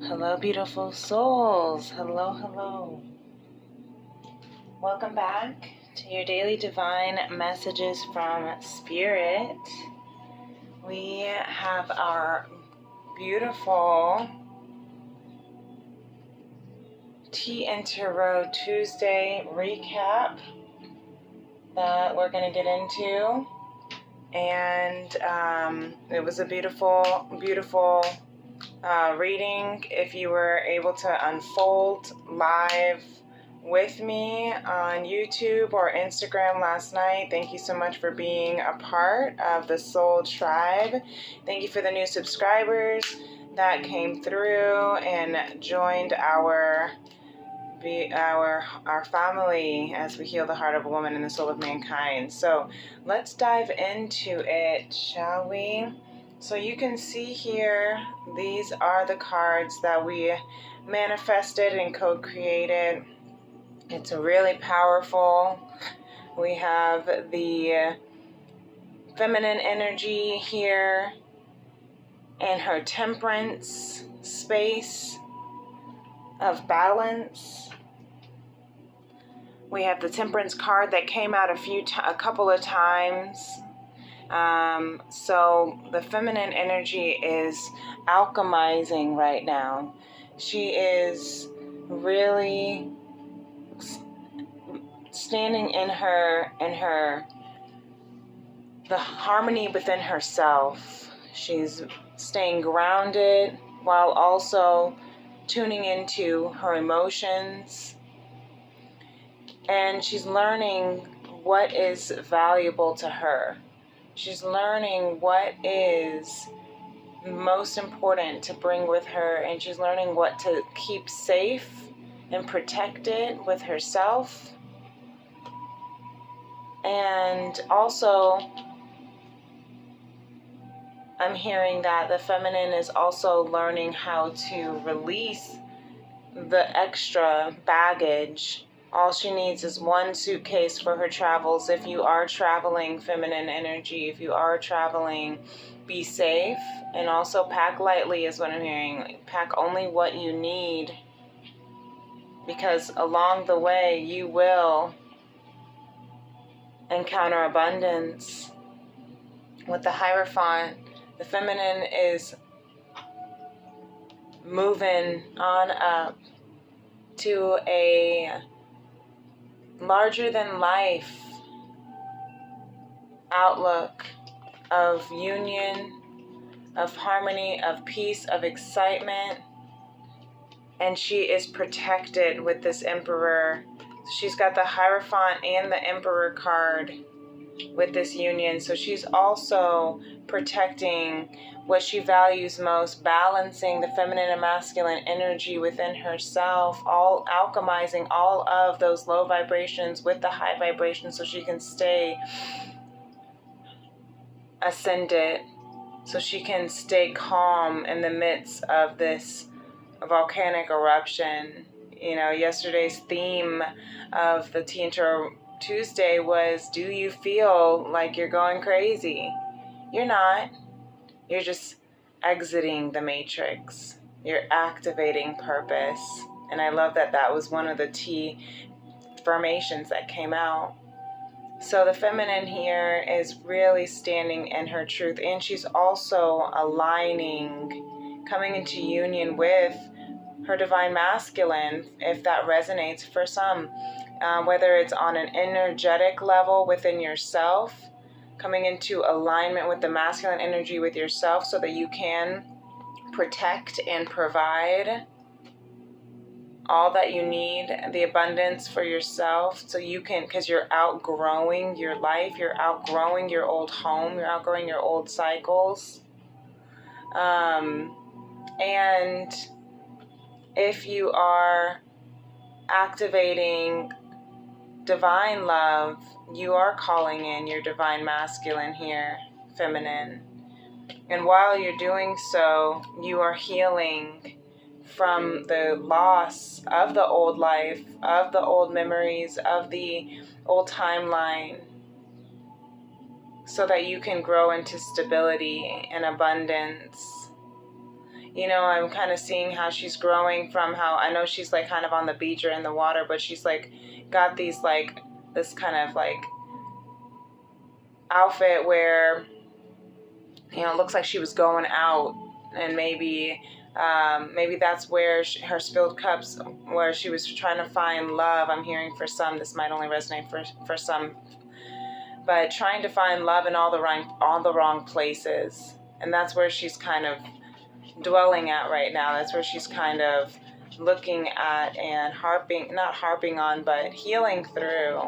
Hello, beautiful souls. Hello, hello. Welcome back to your daily divine messages from Spirit. We have our beautiful Tea and Tarot Tuesday recap that we're going to get into. And it was a beautiful, beautiful reading. If you were able to unfold live with me on YouTube or Instagram last night, thank you so much for being a part of the Soul Tribe. Thank you for the new subscribers that came through and joined our family as we heal the heart of a woman and the soul of mankind. So let's dive into it, shall we? So you can see here, these are the cards that we manifested and co-created. It's really powerful. We have the feminine energy here and her temperance space of balance. We have the temperance card that came out a couple of times. So the feminine energy is alchemizing right now. She is really standing in the harmony within herself. She's staying grounded while also tuning into her emotions. And she's learning what is valuable to her. She's learning what is most important to bring with her, and she's learning what to keep safe and protected with herself. And also, I'm hearing that the feminine is also learning how to release the extra baggage. All she needs is one suitcase for her travels. If you are traveling, feminine energy, if you are traveling, be safe. And also pack lightly is what I'm hearing. Pack only what you need, because along the way you will encounter abundance. With the Hierophant, the feminine is moving on up to a larger than life outlook of union, of harmony, of peace, of excitement. And she is protected with this Emperor. She's got the Hierophant and the Emperor card with this union. So she's also protecting what she values most, balancing the feminine and masculine energy within herself, all alchemizing all of those low vibrations with the high vibrations so she can stay ascended, so she can stay calm in the midst of this volcanic eruption. You know, yesterday's theme of the Tea and Tarot Tuesday was, do you feel like you're going crazy? You're not. You're just exiting the matrix. You're activating purpose. And I love that that was one of the tea formations that came out. So the feminine here is really standing in her truth, and she's also aligning, coming into union with her divine masculine, if that resonates for some, whether it's on an energetic level within yourself, coming into alignment with the masculine energy with yourself so that you can protect and provide all that you need, the abundance for yourself, so you can, because you're outgrowing your life, you're outgrowing your old home, you're outgrowing your old cycles. And if you are activating divine love, you are calling in your divine masculine here, feminine. And while you're doing so, you are healing from the loss of the old life, of the old memories, of the old timeline, so that you can grow into stability and abundance. You know, I'm kind of seeing how she's growing from how, I know she's like kind of on the beach or in the water, but she's like got these like, this kind of like outfit where, you know, it looks like she was going out, and maybe that's where her spilled cups, where she was trying to find love. I'm hearing for some, this might only resonate for some, but trying to find love in all the wrong places. And that's where she's kind of dwelling at right now. That's where she's kind of looking at and not harping on, but healing through.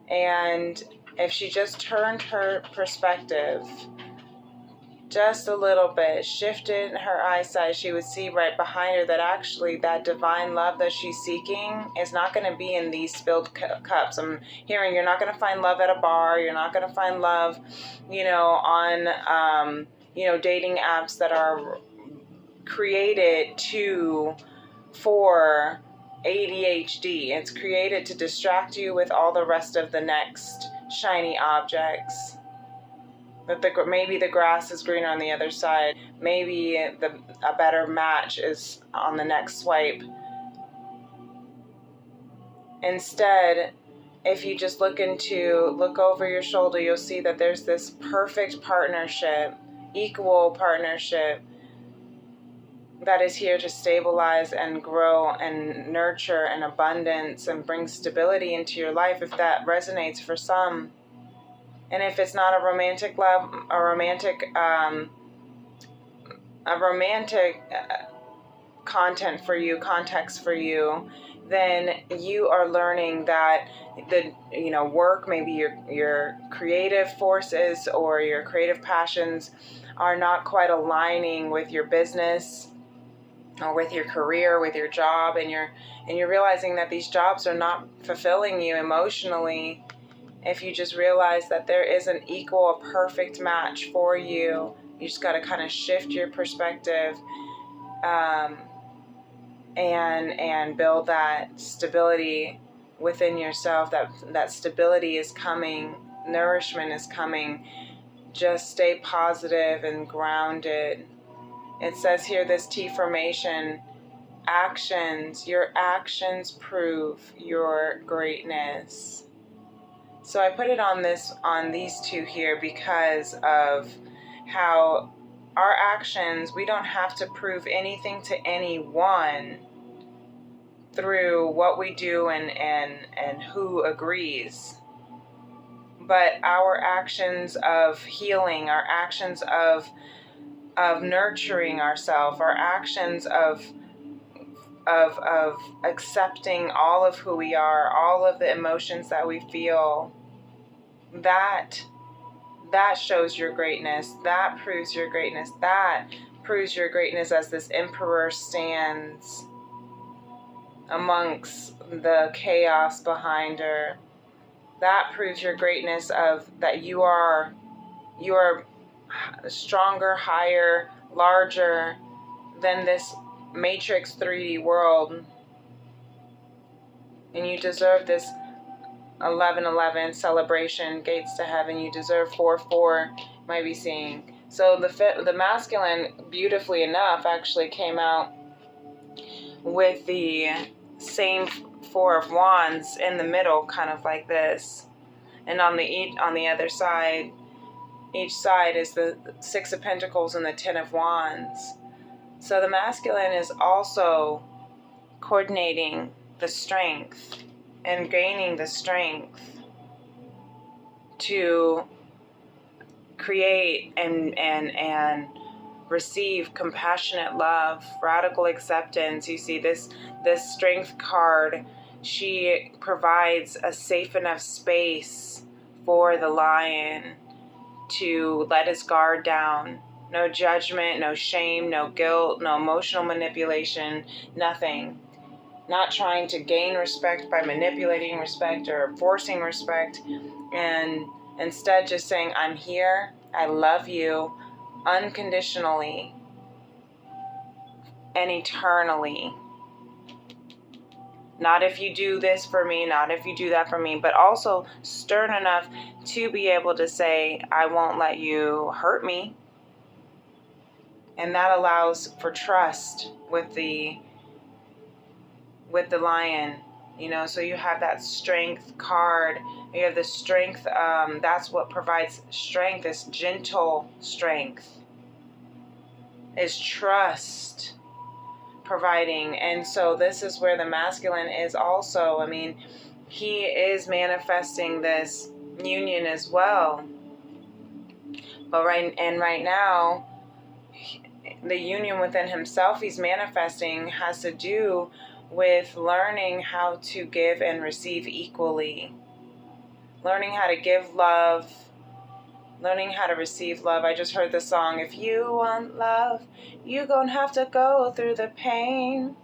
And if she just turned her perspective just a little bit, shifted her eyesight, she would see right behind her that actually that divine love that she's seeking is not going to be in these spilled cups. I'm hearing you're not going to find love at a bar. You're not going to find love, you know, on, you know, dating apps that are created for ADHD. It's created to distract you with all the rest of the next shiny objects. But maybe the grass is greener on the other side. Maybe a better match is on the next swipe. Instead, if you just look over your shoulder, you'll see that there's this perfect partnership, equal partnership, that is here to stabilize and grow and nurture and abundance and bring stability into your life, if that resonates for some. And if it's not a romantic love, a romantic content for you, context for you, then you are learning that work, maybe your creative forces or your creative passions are not quite aligning with your business or with your career, with your job, and you're realizing that these jobs are not fulfilling you emotionally. If you just realize that there is an equal, a perfect match for you, you just got to kind of shift your perspective and build that stability within yourself. That stability is coming, nourishment is coming. Just stay positive and grounded. It says here, this T formation, actions, your actions prove your greatness. So I put it on these two here because of how our actions, we don't have to prove anything to anyone through what we do and who agrees. But our actions of healing, our actions of nurturing ourselves, our actions of accepting all of who we are, all of the emotions that we feel, that shows your greatness, that proves your greatness, that proves your greatness as this emperor stands amongst the chaos behind her. That proves your greatness of that you are stronger, higher, larger than this Matrix 3D world, and you deserve this 11/11 celebration, gates to heaven. You deserve 4/4, might be seeing. So the masculine, beautifully enough, actually came out with the same 4 of Wands in the middle, kind of like this, and on the other side, each side is the 6 of Pentacles and the 10 of Wands. So the masculine is also coordinating the strength and gaining the strength to create and receive compassionate love, radical acceptance. You see this strength card, she provides a safe enough space for the lion to let his guard down. No judgment, no shame, no guilt, no emotional manipulation, nothing. Not trying to gain respect by manipulating respect or forcing respect, and instead just saying, I'm here, I love you unconditionally and eternally. Not if you do this for me, not if you do that for me, but also stern enough to be able to say, I won't let you hurt me. And that allows for trust with the lion, you know. So you have that strength card. You have the strength. That's what provides strength. Is gentle strength. Is trust providing. And so this is where the masculine is also. I mean, he is manifesting this union as well. But right now, the union within himself he's manifesting has to do with learning how to give and receive equally. Learning how to give love, learning how to receive love. I just heard the song, if you want love, you gonna have to go through the pain.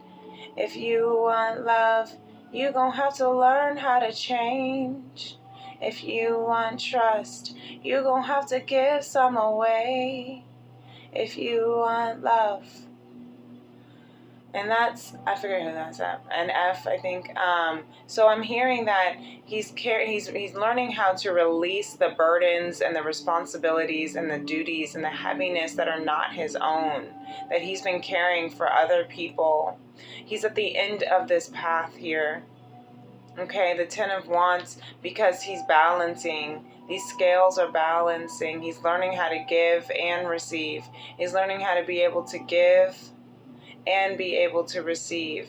If you want love, you gonna have to learn how to change. If you want trust, you gonna have to give some away. If you want love. And that's, I forget who that's at, an F, I think. So I'm hearing that he's learning how to release the burdens and the responsibilities and the duties and the heaviness that are not his own, that he's been carrying for other people. He's at the end of this path here. Okay, the Ten of Wands, because he's balancing. These scales are balancing. He's learning how to give and receive. He's learning how to be able to give and be able to receive.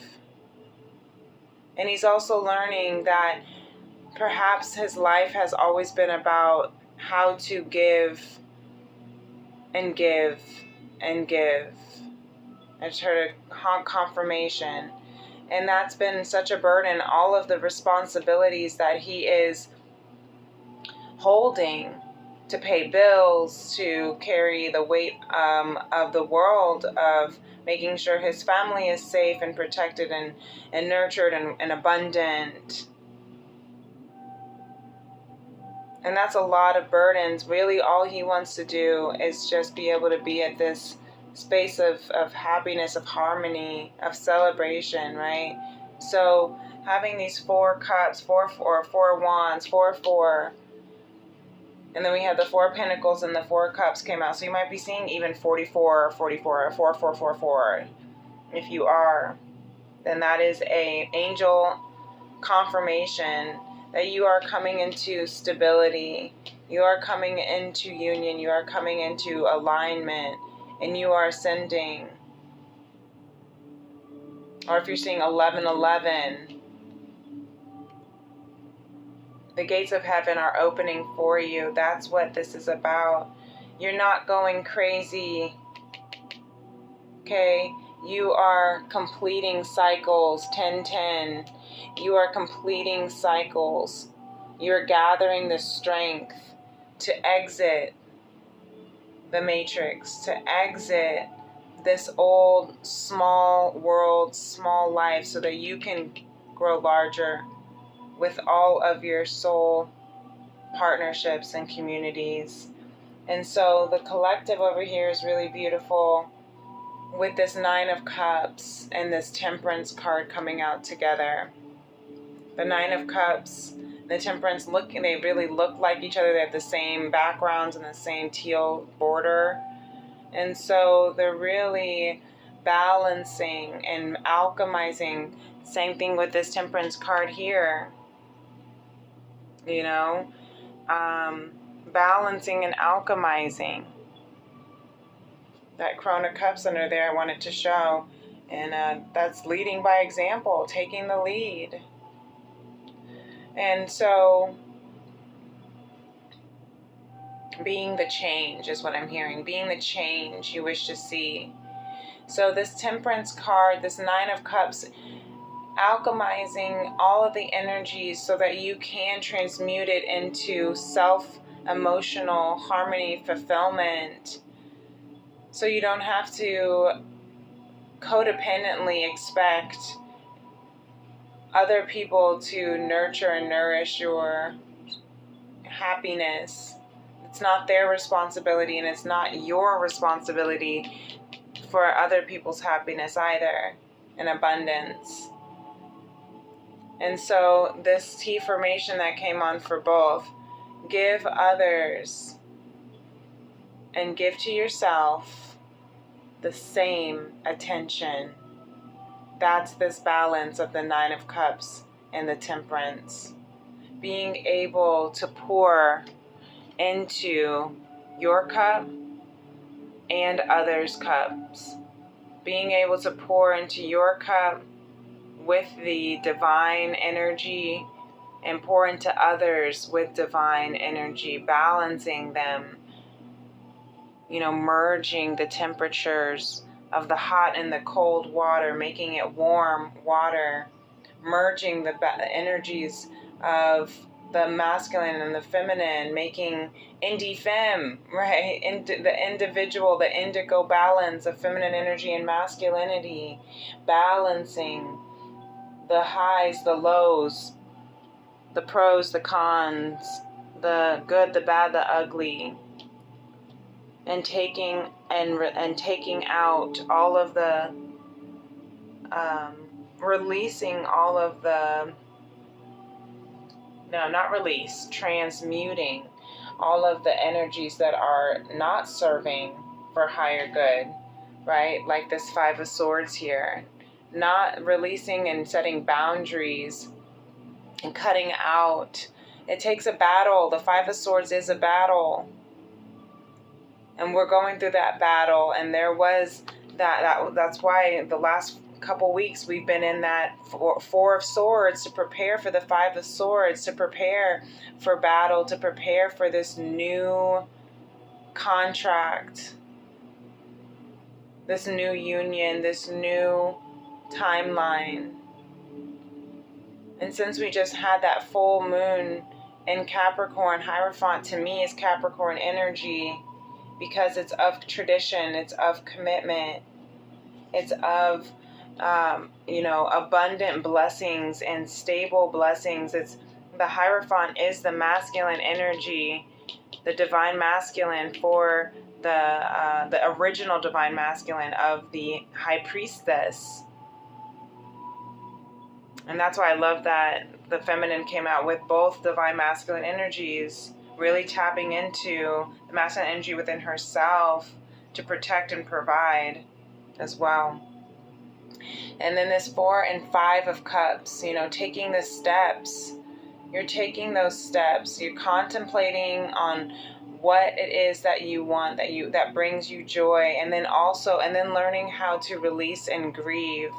And he's also learning that perhaps his life has always been about how to give and give and give. I just heard a confirmation. And that's been such a burden, all of the responsibilities that he is holding, to pay bills, to carry the weight of the world, of making sure his family is safe and protected and nurtured and abundant. And that's a lot of burdens. Really, all he wants to do is just be able to be at this space of happiness, of harmony, of celebration, right? So having these 4 cups, 4 wands, 4, and then we have the 4 pentacles and the 4 cups came out. So you might be seeing even 44 or 44 or 4444. If you are, then that is a angel confirmation that you are coming into stability. You are coming into union. You are coming into alignment. And you are ascending. Or if you're seeing 1111, the gates of heaven are opening for you. That's what this is about. You're not going crazy. Okay? You are completing cycles. 1010. You are completing cycles. You're gathering the strength to exit the matrix, to exit this old small world, small life, so that you can grow larger with all of your soul partnerships and communities. And so the collective over here is really beautiful, with this 9 of Cups and this Temperance card coming out together. The 9 of Cups, the Temperance, they really look like each other. They have the same backgrounds and the same teal border. And so they're really balancing and alchemizing. Same thing with this Temperance card here. You know, balancing and alchemizing. That Crone of Cups under there I wanted to show. And that's leading by example, taking the lead. And so being the change is what I'm hearing. Being the change you wish to see. So this Temperance card, this 9 of Cups, alchemizing all of the energies so that you can transmute it into self-emotional harmony, fulfillment. So you don't have to codependently expect other people to nurture and nourish your happiness. It's not their responsibility, and it's not your responsibility for other people's happiness either, and abundance. And so this T formation that came on for both, give others and give to yourself. the same attention. That's this balance of the Nine of Cups and the Temperance. Being able to pour into your cup and others' cups. Being able to pour into your cup with the divine energy and pour into others with divine energy, balancing them, merging the temperatures of the hot and the cold water, making it warm water, merging the energies of the masculine and the feminine, making indi-fem, right? The individual, the indigo balance of feminine energy and masculinity, balancing the highs, the lows, the pros, the cons, the good, the bad, the ugly, and taking out all of the releasing all of the transmuting all of the energies that are not serving for higher good, right? Like this Five of Swords here, not releasing and setting boundaries and cutting out. It takes a battle. The Five of Swords is a battle. And we're going through that battle, and there was that's why the last couple weeks we've been in that Four of Swords to prepare for the Five of Swords, to prepare for battle, to prepare for this new contract, this new union, this new timeline. And since we just had that full moon in Capricorn, Hierophant to me is Capricorn energy, because it's of tradition, it's of commitment, it's of abundant blessings and stable blessings. It's the Hierophant is the masculine energy, the divine masculine for the original divine masculine of the High Priestess. And that's why I love that the feminine came out with both divine masculine energies, really tapping into the masculine energy within herself to protect and provide as well. And then this 4 and 5 of Cups, taking the steps. You're taking those steps. You're contemplating on what it is that you want, that brings you joy, and then learning how to release and grieve,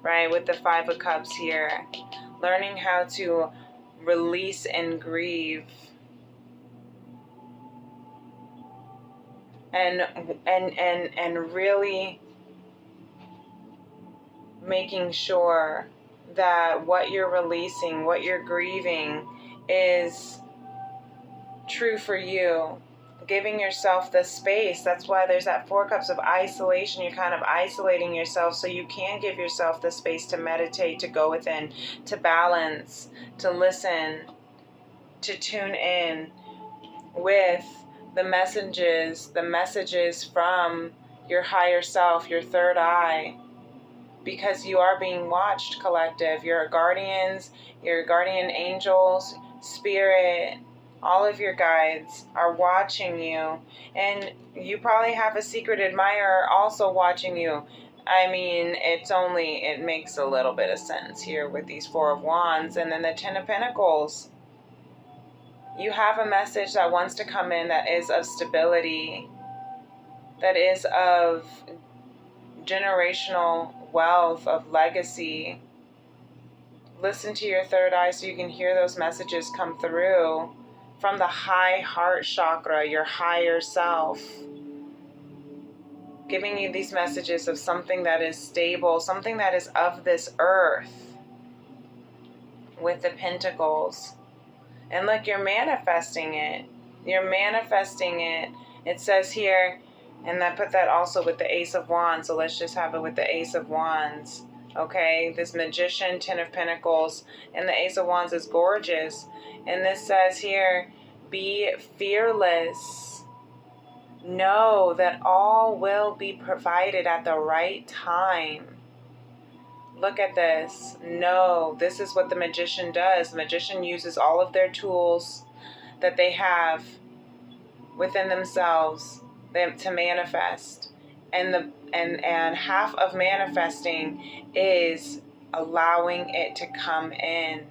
right? With the 5 of Cups here, learning how to release and grieve. And really making sure that what you're releasing, what you're grieving is true for you. Giving yourself the space. That's why there's that 4 cups of isolation. You're kind of isolating yourself so you can give yourself the space to meditate, to go within, to balance, to listen, to tune in with the messages from your higher self, your third eye, because you are being watched, collective. Your guardians, your guardian angels, spirit, all of your guides are watching you, and you probably have a secret admirer also watching you. I mean, it makes a little bit of sense here with these 4 of Wands and then the 10 of Pentacles. You have a message that wants to come in that is of stability, that is of generational wealth, of legacy. Listen to your third eye so you can hear those messages come through from the high heart chakra, your higher self, giving you these messages of something that is stable, something that is of this earth with the Pentacles. And look, you're manifesting it. You're manifesting it. It says here, and I put that also with the Ace of Wands, so let's just have it with the Ace of Wands. Okay, this Magician, 10 of Pentacles, and the Ace of Wands is gorgeous. And this says here, be fearless. Know that all will be provided at the right time. Look at this. No, this is what the Magician does. The Magician uses all of their tools that they have within themselves to manifest. and half of manifesting is allowing it to come in.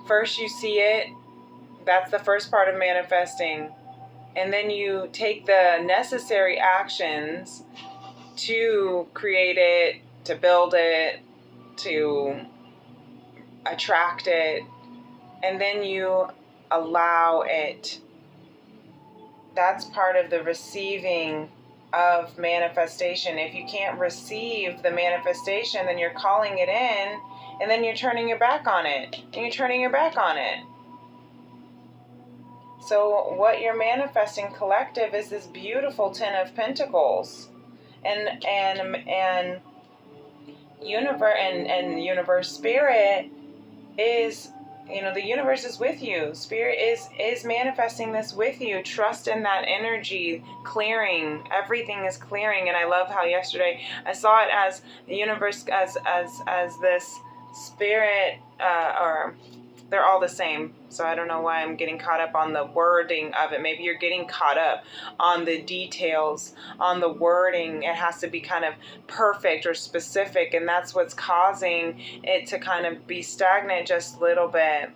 First you see it, that's the first part of manifesting, and then you take the necessary actions to create it, to build it, to attract it, and then you allow it. That's part of the receiving of manifestation. If you can't receive the manifestation, then you're calling it in, and then you're turning your back on it, and you're turning your back on it. So what you're manifesting, collective, is this beautiful Ten of Pentacles, and universe, spirit is, the universe is with you. Spirit is manifesting this with you. Trust in that energy clearing. Everything is clearing. And I love how yesterday I saw it as the universe, as this spirit, or they're all the same. So I don't know why I'm getting caught up on the wording of it. Maybe you're getting caught up on the details, on the wording. It has to be kind of perfect or specific, and that's what's causing it to kind of be stagnant just a little bit.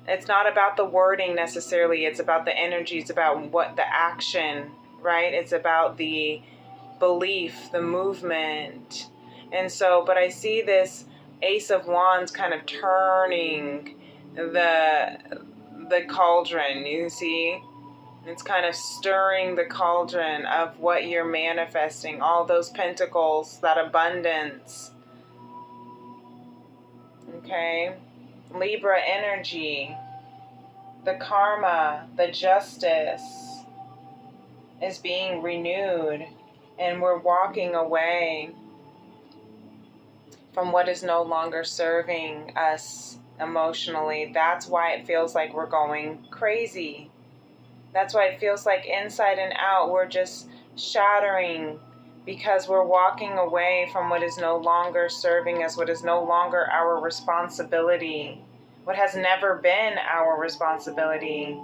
It's not about the wording necessarily. It's about the energy. It's about what the action, right? It's about the belief, the movement. And so, but I see this Ace of Wands kind of turning the cauldron. You see, it's kind of stirring the cauldron of what you're manifesting, all those pentacles, that abundance. Okay, Libra energy, the karma, the justice is being renewed, and we're walking away from what is no longer serving us emotionally. That's why it feels like we're going crazy. That's why it feels like inside and out we're just shattering, because we're walking away from what is no longer serving us, what is no longer our responsibility, what has never been our responsibility.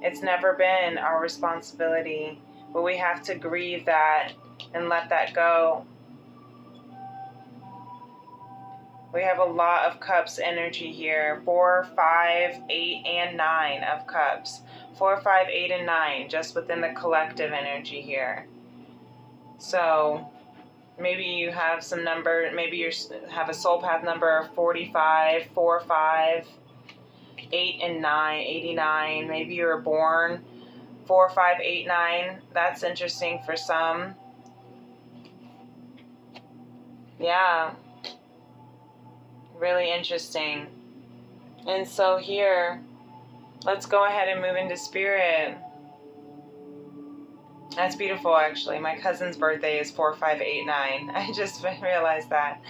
It's never been our responsibility, but we have to grieve that and let that go. We have a lot of cups energy here. 4, 5, 8, and 9 of cups. 4, 5, 8, and 9 just within the collective energy here. So maybe you have some number, maybe you have a soul path number of 45, 4, 5, 8, and 9, 89. Maybe you were born 4, 5, 8, 9. That's interesting for some. Yeah. Really interesting. And so here, let's go ahead and move into spirit. That's beautiful, actually. My cousin's birthday is 4, 5, 8, 9. I just realized that.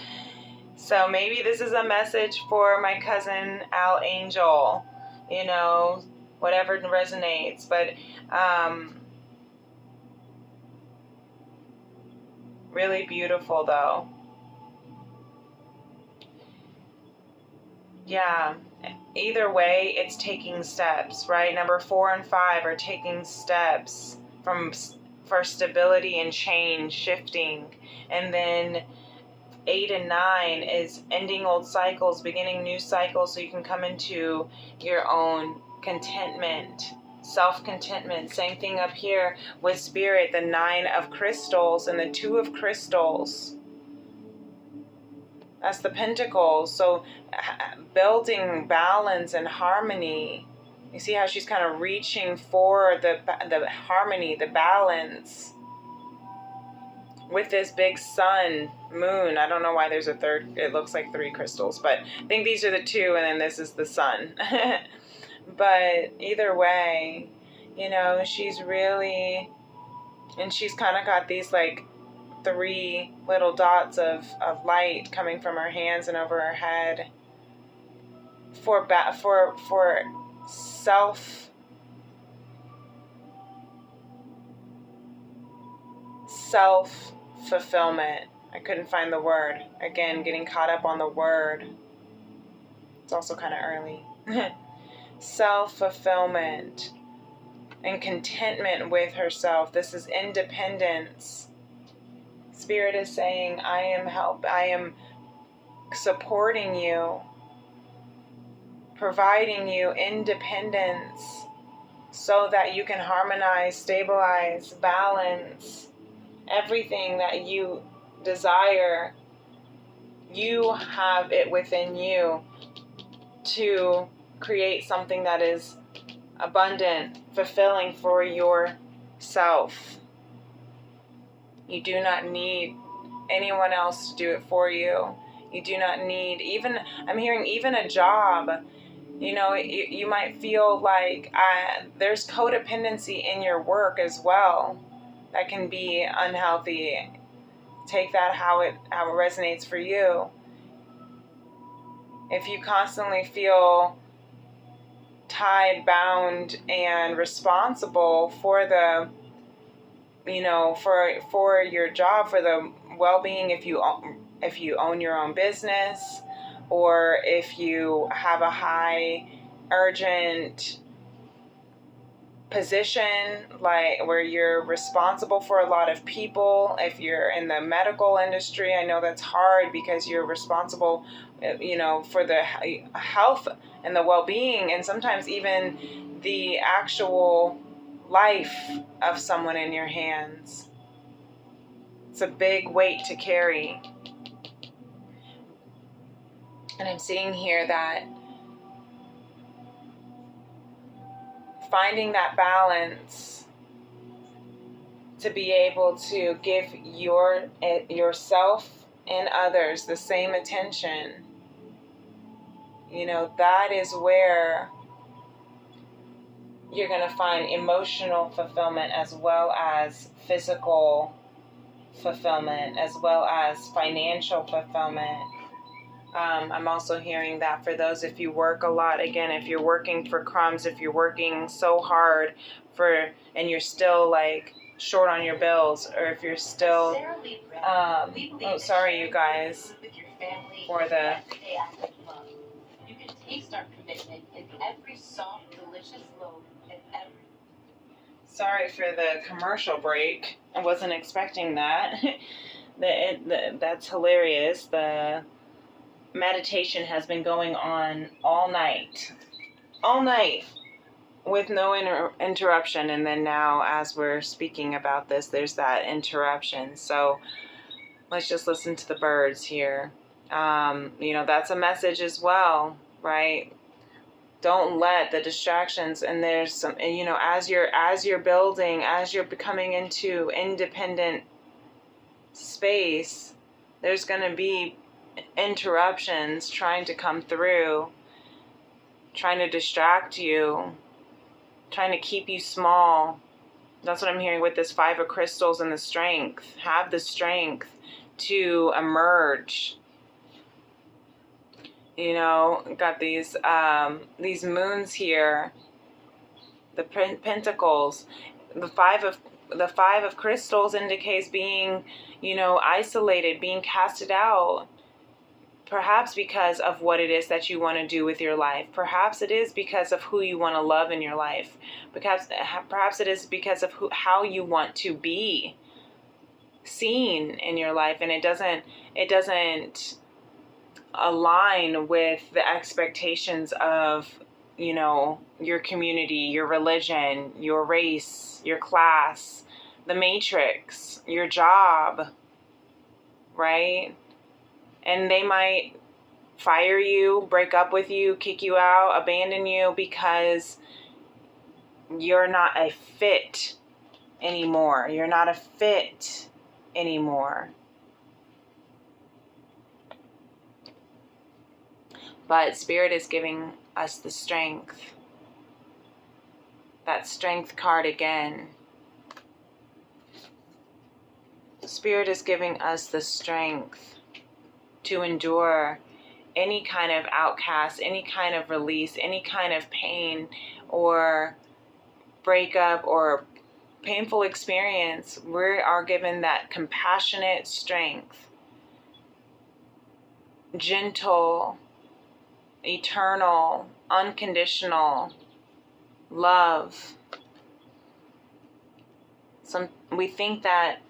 So maybe this is a message for my cousin Al Angel, whatever resonates. But really beautiful, though. Yeah, either way, it's taking steps, right? Number 4 and 5 are taking steps for stability and change, shifting. And then 8 and 9 is ending old cycles, beginning new cycles, so you can come into your own contentment, self-contentment. Same thing up here with spirit, the 9 of crystals and the 2 of crystals. That's the pentacles. So building balance and harmony. You see how she's kind of reaching for the harmony, the balance. With this big sun, moon. I don't know why there's a third. It looks like 3 crystals, but I think these are the 2, and then this is the sun. But either way, she's really, and she's kind of got these like 3 little dots of light coming from her hands and over her head for self-fulfillment. I couldn't find the word. Again, getting caught up on the word. It's also kind of early. Self-fulfillment. and contentment with herself. This is independence. Spirit is saying, I am supporting you, providing you independence so that you can harmonize, stabilize, balance everything that you desire. You have it within you to create something that is abundant, fulfilling for yourself. You do not need anyone else to do it for you. You do not need I'm hearing even a job. You know, you might feel like there's codependency in your work as well. That can be unhealthy. Take that how it resonates for you. If you constantly feel tied, bound, and responsible for the, for your job, for the well-being, if you own your own business, or if you have a high urgent position, like where you're responsible for a lot of people. If you're in the medical industry, I know that's hard because you're responsible, for the health and the well-being, and sometimes even the actual life of someone in your hands. It's a big weight to carry. And I'm seeing here that finding that balance to be able to give yourself and others the same attention, that is where you're going to find emotional fulfillment as well as physical fulfillment, as well as financial fulfillment. I'm also hearing that for those, if you work a lot, again, if you're working for crumbs, if you're working so hard and you're still like short on your bills, or if you're still, sorry you guys, for the, you can taste our commitment in every soft, delicious loaf and every. Sorry for the commercial break. I wasn't expecting that. That's hilarious. The meditation has been going on all night with no interruption, and then now as we're speaking about this, there's that interruption. So let's just listen to the birds here. That's a message as well, right? Don't let the distractions, and there's some, as you're building, as you're becoming into independent space, there's going to be interruptions trying to come through, trying to distract you, trying to keep you small. That's what I'm hearing with this 5 of crystals and the strength. Have the strength to emerge. Got these moons here, the pentacles, the 5 of crystals indicates being, isolated, being casted out. Perhaps because of what it is that you want to do with your life. Perhaps it is because of who you want to love in your life. Perhaps it is because of how you want to be seen in your life, and it doesn't align with the expectations of, your community, your religion, your race, your class, the matrix, your job, right? And they might fire you, break up with you, kick you out, abandon you because you're not a fit anymore. You're not a fit anymore. But Spirit is giving us the strength. That strength card again. Spirit is giving us the strength to endure any kind of outcast, any kind of release, any kind of pain or breakup or painful experience. We are given that compassionate strength, gentle, eternal, unconditional love We think that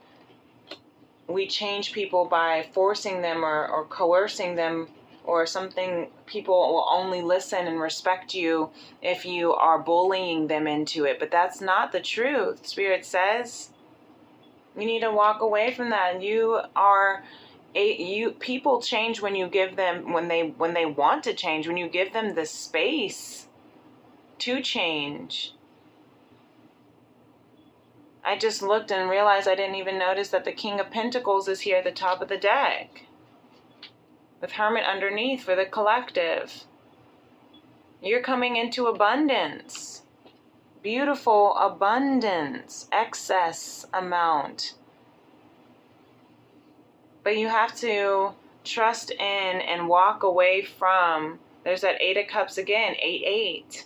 we change people by forcing them or coercing them or something. People will only listen and respect you if you are bullying them into it. But that's not the truth. Spirit says you need to walk away from that. People change when you give them, when they want to change, when you give them the space to change. I just looked and realized I didn't even notice that the King of Pentacles is here at the top of the deck, with Hermit underneath for the collective. You're coming into abundance. Beautiful abundance, excess amount. But you have to trust in and walk away from, there's that 8 of Cups again, 8-8,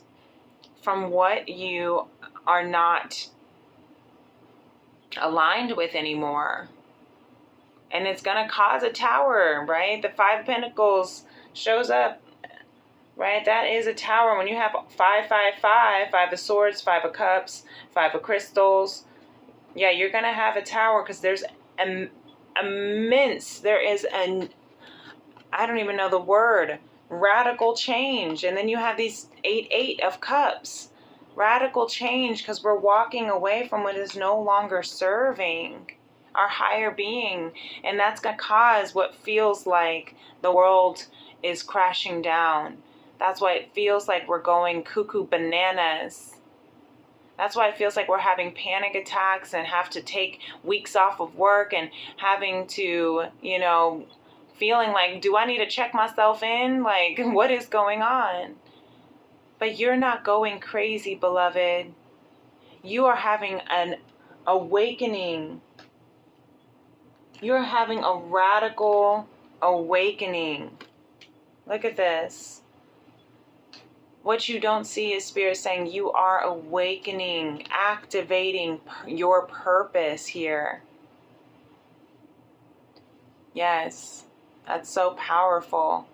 from what you are not aligned with anymore. And it's going to cause a tower, right? The 5 of Pentacles shows up, right? That is a tower. When you have 5, 5, 5, 5 of Swords, 5 of Cups, 5 of Crystals, yeah, you're going to have a tower because there's immense, there is I don't even know the word, radical change. And then you have these 8 of Cups. Radical change because we're walking away from what is no longer serving our higher being. And that's going to cause what feels like the world is crashing down. That's why it feels like we're going cuckoo bananas. That's why it feels like we're having panic attacks and have to take weeks off of work and having to, feeling like, do I need to check myself in? Like, what is going on? But you're not going crazy, beloved. You are having an awakening. You're having a radical awakening. Look at this. What you don't see is Spirit saying you are awakening, activating your purpose here. Yes, that's so powerful.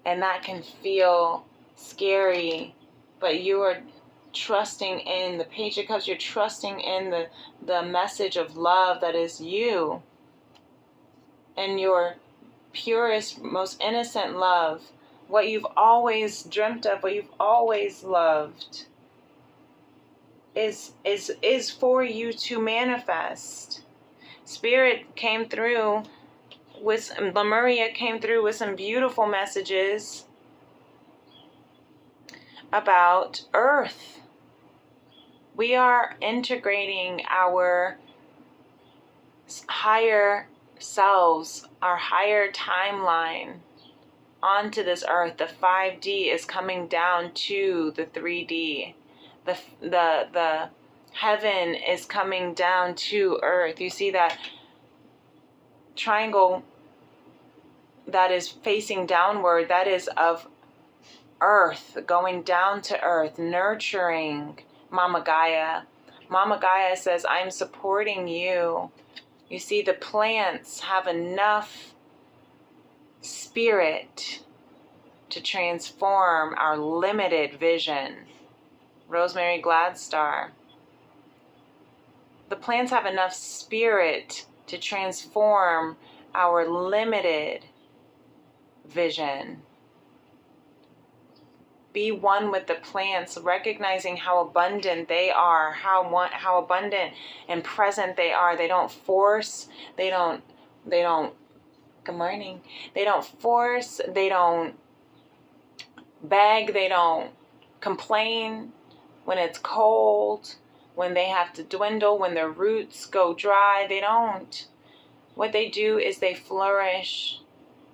And that can feel scary, but you are trusting in the Page of Cups. You're trusting in the message of love that is you. And your purest, most innocent love. What you've always dreamt of, what you've always loved is for you to manifest. Spirit came through Lemuria came through with some beautiful messages about Earth. We are integrating our higher selves, our higher timeline onto this Earth. The 5D is coming down to the 3D. The heaven is coming down to Earth. You see that triangle that is facing downward, that is of Earth, going down to Earth, nurturing Mama Gaia. Mama Gaia says, I'm supporting you. You see, the plants have enough spirit to transform our limited vision. Rosemary Gladstar. The plants have enough spirit to transform our limited vision. Be one with the plants, recognizing how abundant they are, how abundant and present they are. They don't force, they don't, good morning. They don't force, they don't beg, they don't complain when it's cold, when they have to dwindle, when their roots go dry. They don't. What they do is they flourish.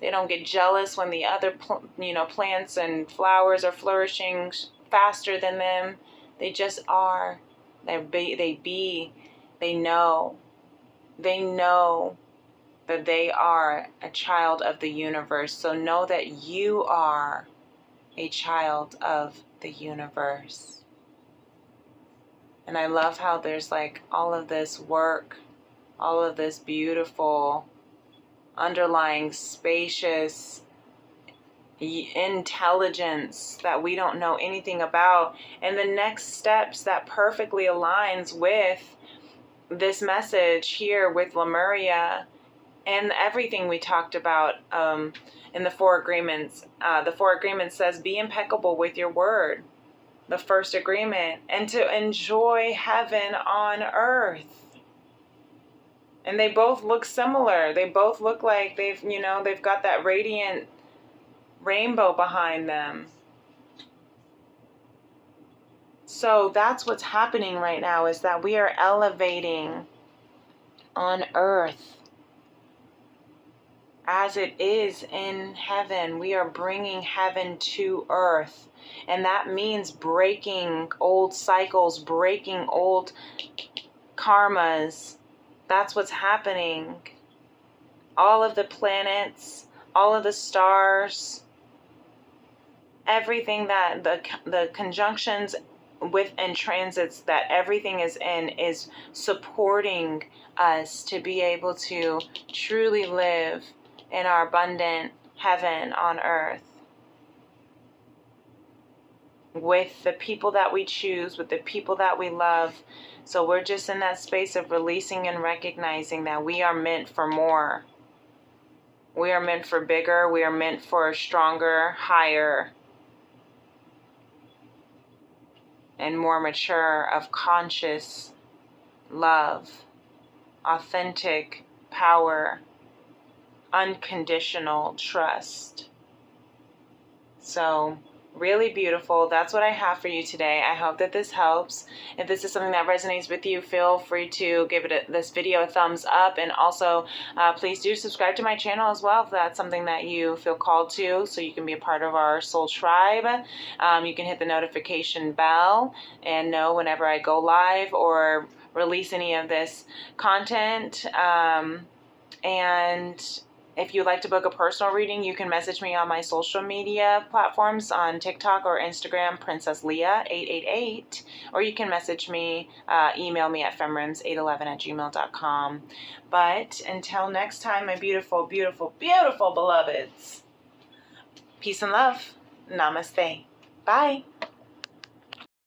They don't get jealous when the other plants and flowers are flourishing faster than them. They just are. They know. They know that they are a child of the universe. So know that you are a child of the universe. And I love how there's like all of this work, all of this beautiful underlying spacious intelligence that we don't know anything about. And the next steps that perfectly aligns with this message here with Lemuria and everything we talked about in the Four Agreements. The Four Agreements says, be impeccable with your word. The first agreement, and to enjoy heaven on earth. And they both look similar. They both look like they've got that radiant rainbow behind them. So that's what's happening right now, is that we are elevating on earth as it is in heaven. We are bringing heaven to earth. And that means breaking old cycles, breaking old karmas. That's what's happening. All of the planets, all of the stars, everything that the conjunctions with and transits that everything is in is supporting us to be able to truly live in our abundant heaven on earth. With the people that we choose, with the people that we love. So we're just in that space of releasing and recognizing that we are meant for more. We are meant for bigger. We are meant for stronger, higher, and more mature of conscious love, authentic power, unconditional trust. So really beautiful. That's what I have for you today. I hope that this helps. If this is something that resonates with you, feel free to give this video a thumbs up. And also, please do subscribe to my channel as well if that's something that you feel called to, so you can be a part of our soul tribe. You can hit the notification bell and know whenever I go live or release any of this content. And if you'd like to book a personal reading, you can message me on my social media platforms on TikTok or Instagram, Princess Leah 888, or you can message me, email me at femrims811@gmail.com. But until next time, my beautiful, beautiful, beautiful beloveds, peace and love. Namaste. Bye.